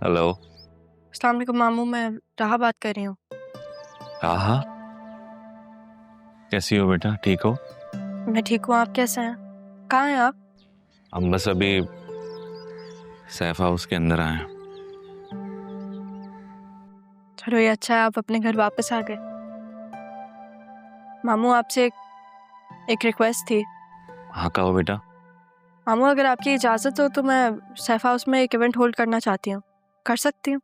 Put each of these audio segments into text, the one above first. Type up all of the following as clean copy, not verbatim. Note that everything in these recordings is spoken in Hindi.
हेलो। अस्सलाम वालेकुम मामू, मैं राहा बात कर रही हूँ। राहा, कैसी हो बेटा? ठीक हो? मैं ठीक हूँ, आप कैसे हैं? कहाँ हैं आप? हम बस अभी सैफ हाउस के अंदर आए हैं। चलो ये अच्छा है, आप अपने घर वापस आ गए। मामू आपसे एक रिक्वेस्ट थी। हाँ कहो बेटा। मामू अगर आपकी इजाज़त हो तो मैं सैफ हाउस में एक इवेंट होल्ड करना चाहती हूँ, कर सकती हूँ?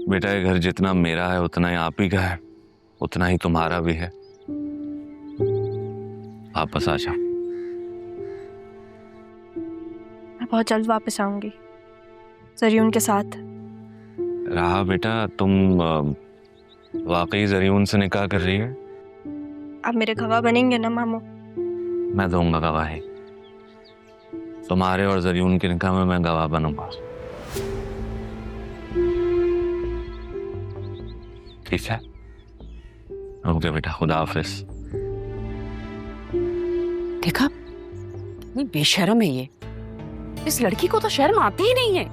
बेटा ये घर जितना मेरा है उतना ही आप ही का है, उतना ही तुम्हारा भी है। वापस आ जाओ। मैं बहुत जल्द वापस आऊँगी, ज़रियून के साथ। राहा बेटा, तुम वाकई ज़रियून से निकाह कर रही है? आप मेरे गवाह बनेंगे ना मामू? मैं दूंगा गवाही। तुम्हारे और ज़रियून के निकाह में मैं गवाह बनूंगा। ठीक है? ओके बेटा, खुदा हाफिज। देखा कितनी बेशर्म है ये। इस लड़की को तो शर्म आती ही नहीं है।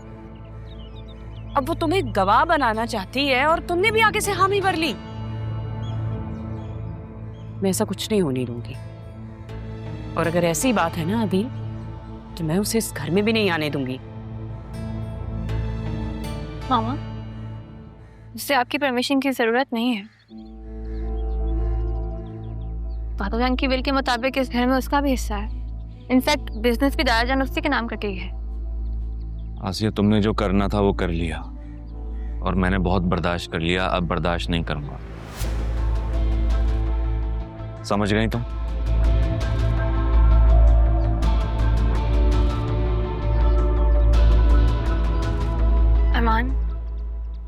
अब वो तुम्हें गवाह बनाना चाहती है और तुमने भी आगे से हामी भर ली। मैं ऐसा कुछ नहीं होने दूंगी, और अगर ऐसी बात है ना अभी, तो मैं उसे इस घर में भी नहीं आने दूंगी। मामा, इससे आपकी परमिशन की जरूरत नहीं है। पापा जान की विल के मुताबिक इस घर में उसका भी हिस्सा है। इनफैक्ट बिजनेस भी दादा जान उसी के नाम करके ही है। आसिया, तुमने जो करना था वो कर लिया, और मैंने बहुत बर्दाश्त कर लिया, अब बर्दाश्त नहीं करूंगा। समझ गई तुम? अरमान,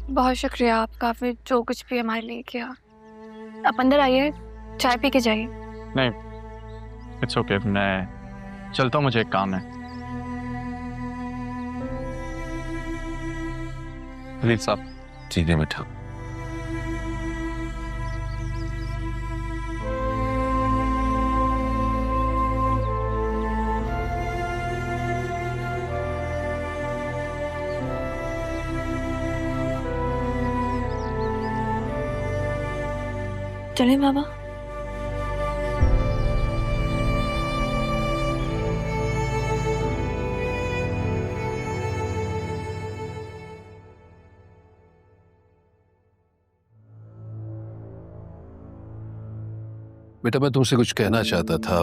बहुत शुक्रिया आपका, आपने जो कुछ भी हमारे लिए किया। आप अंदर आइए, चाय पी के जाइए। नहीं, इट्स ओके, मैं चलता हूँ, मुझे एक काम है। प्लीज साहब। ठीक है बेटा। चलिए बाबा। बेटा मैं तुमसे कुछ कहना चाहता था,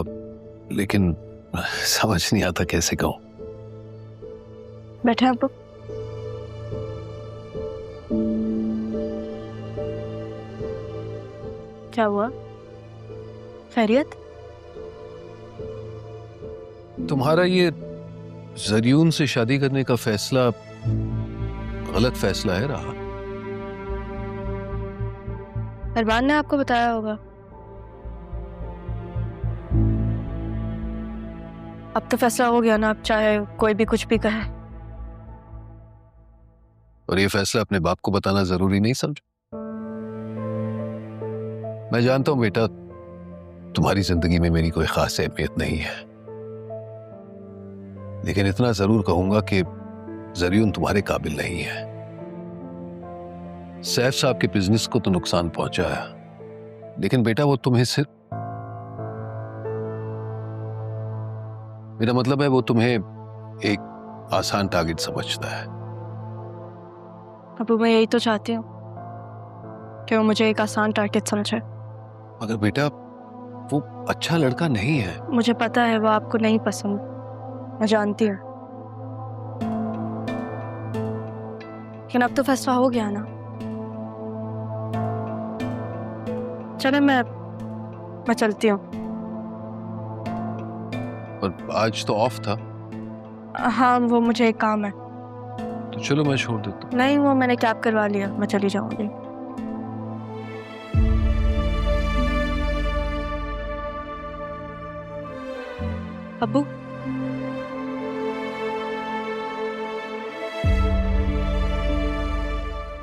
लेकिन समझ नहीं आता कैसे कहूं। बैठे अब्बू। क्या हुआ? खैरियत? तुम्हारा ये ज़रियून से शादी करने का फैसला गलत फैसला है रहा। अरमान ने आपको बताया होगा। अब तो फैसला हो गया ना, अब चाहे कोई भी कुछ भी कहे। और ये फैसला अपने बाप को बताना जरूरी नहीं समझा? मैं जानता हूं बेटा, तुम्हारी जिंदगी में मेरी कोई खास अहमियत नहीं है, लेकिन इतना जरूर कहूंगा कि ज़रियून तुम्हारे काबिल नहीं है। सैफ साहब के बिजनेस को तो नुकसान पहुंचा है, लेकिन बेटा वो तुम्हें सिर्फ, मेरा मतलब है वो तुम्हें एक आसान टारगेट समझता है। अबू मैं यही तो चाहती हूँ कि वो मुझे एक आसान टारगेट समझे। मगर बेटा वो अच्छा लड़का नहीं है। मुझे पता है वो आपको नहीं पसंद, मैं जानती हूँ, लेकिन अब तो फैसला हो गया ना। चले मैं चलती हूँ। और आज तो ऑफ था। हाँ वो मुझे एक काम है। तो चलो मैं छोड़ देता हूँ। नहीं वो मैंने कैब करवा लिया, मैं चली जाऊंगी। अब्बू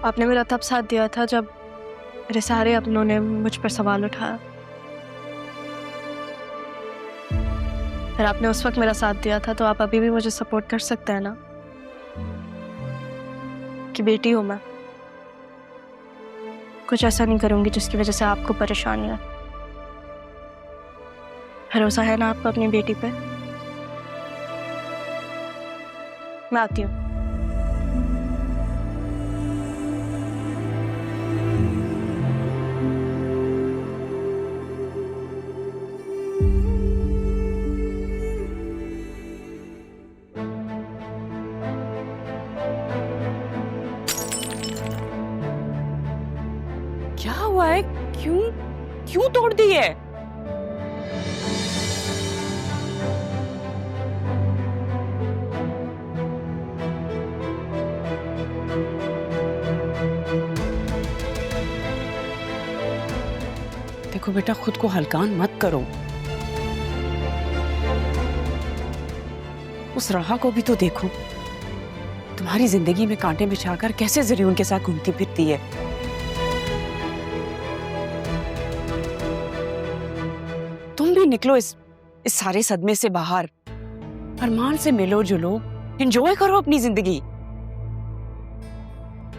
आपने मेरा तब साथ दिया था जब मेरे सारे अपनों ने मुझ पर सवाल उठाया, फिर आपने उस वक्त मेरा साथ दिया था, तो आप अभी भी मुझे सपोर्ट कर सकते हैं ना। आपकी बेटी हूँ मैं। कुछ ऐसा नहीं करूंगी जिसकी वजह से आपको परेशानी है। भरोसा है ना आपको अपनी बेटी पे? मैं आती हूँ। क्या हुआ है? क्यों क्यों तोड़ दी है? देखो बेटा, खुद को हल्कान मत करो। उस राहा को भी तो देखो, तुम्हारी जिंदगी में कांटे बिछाकर कैसे ज़रियून के साथ घूमती फिरती है। तुम भी निकलो इस सारे सदमे से बाहर। अरमान से मिलो जुलो, एंजॉय करो अपनी जिंदगी।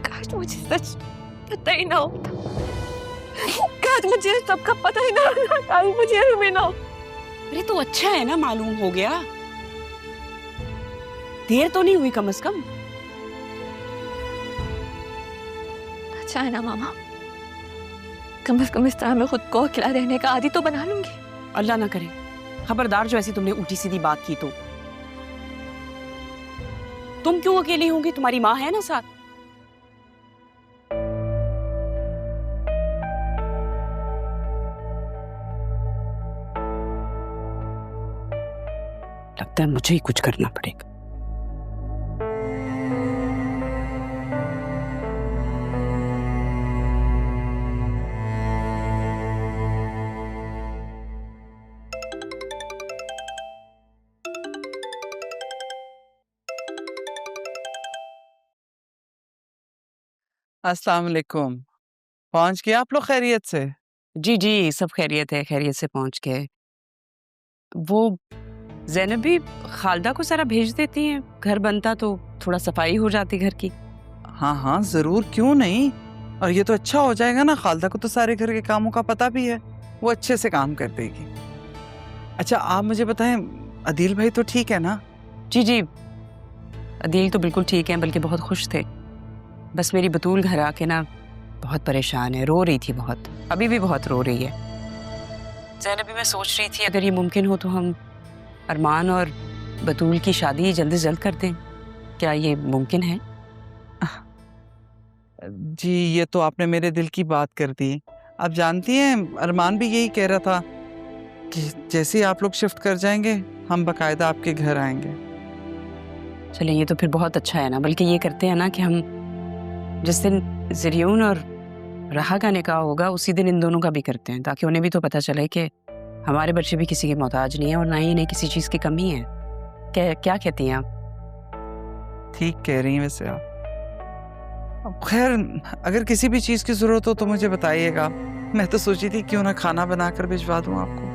काश मुझे सच पता ही ना होता। काश मुझे सबका पता ही ना होता। काश मुझे भी ना। अरे तो अच्छा है ना, मालूम हो गया। देर तो नहीं हुई कम से कम। अच्छा है ना मामा, कम से कम इस तरह मैं खुद को अकेला रहने का आदी तो बना लूंगी। अल्लाह ना करे, खबरदार जो ऐसी तुमने उल्टी सीधी बात की तो। तुम क्यों अकेली होंगी? तुम्हारी माँ है ना साथ। लगता है मुझे ही कुछ करना पड़ेगा। अस्सलाम वालेकुम। पहुंच गए आप लोग खैरियत से? जी जी, सब खैरियत है, खैरियत से पहुंच गए। वो ज़ैनब भी खालदा को सारा भेज देती हैं, घर बनता तो थोड़ा सफाई हो जाती घर की। हाँ हाँ जरूर, क्यों नहीं। और ये तो अच्छा हो जाएगा ना, खालदा को तो सारे घर के कामों का पता भी है, वो अच्छे से काम कर देगी। अच्छा आप मुझे बताएं, अदील भाई तो ठीक है ना? जी जी, अदील तो बिल्कुल ठीक है, बल्कि बहुत खुश थे। बस मेरी बतूल घर आके ना बहुत परेशान है, रो रही थी बहुत, अभी भी बहुत रो रही है। ज़ैनब भी मैं सोच रही थी अगर ये मुमकिन हो तो हम अरमान और बतूल की शादी जल्द से जल्द कर दें। क्या ये मुमकिन है? जी ये तो आपने मेरे दिल की बात कर दी। आप जानती हैं अरमान भी यही कह रहा था कि जैसे ही आप लोग शिफ्ट कर जाएंगे हम बाकायदा आपके घर आएंगे। चलें, ये तो फिर बहुत अच्छा है ना। बल्कि ये करते हैं ना कि हम जिस दिन ज़रियून और राहा का निकाह होगा उसी दिन इन दोनों का भी करते हैं, ताकि उन्हें भी तो पता चले कि हमारे बच्चे भी किसी के मोहताज नहीं है और ना ही इन्हें किसी चीज़ की कमी है। क्या कहती हैं आप? ठीक कह रही हैं वैसे आप। खैर अगर किसी भी चीज़ की ज़रूरत हो तो मुझे बताइएगा। मैं तो सोची थी क्यों ना खाना बनाकर भिजवा दूं आपको।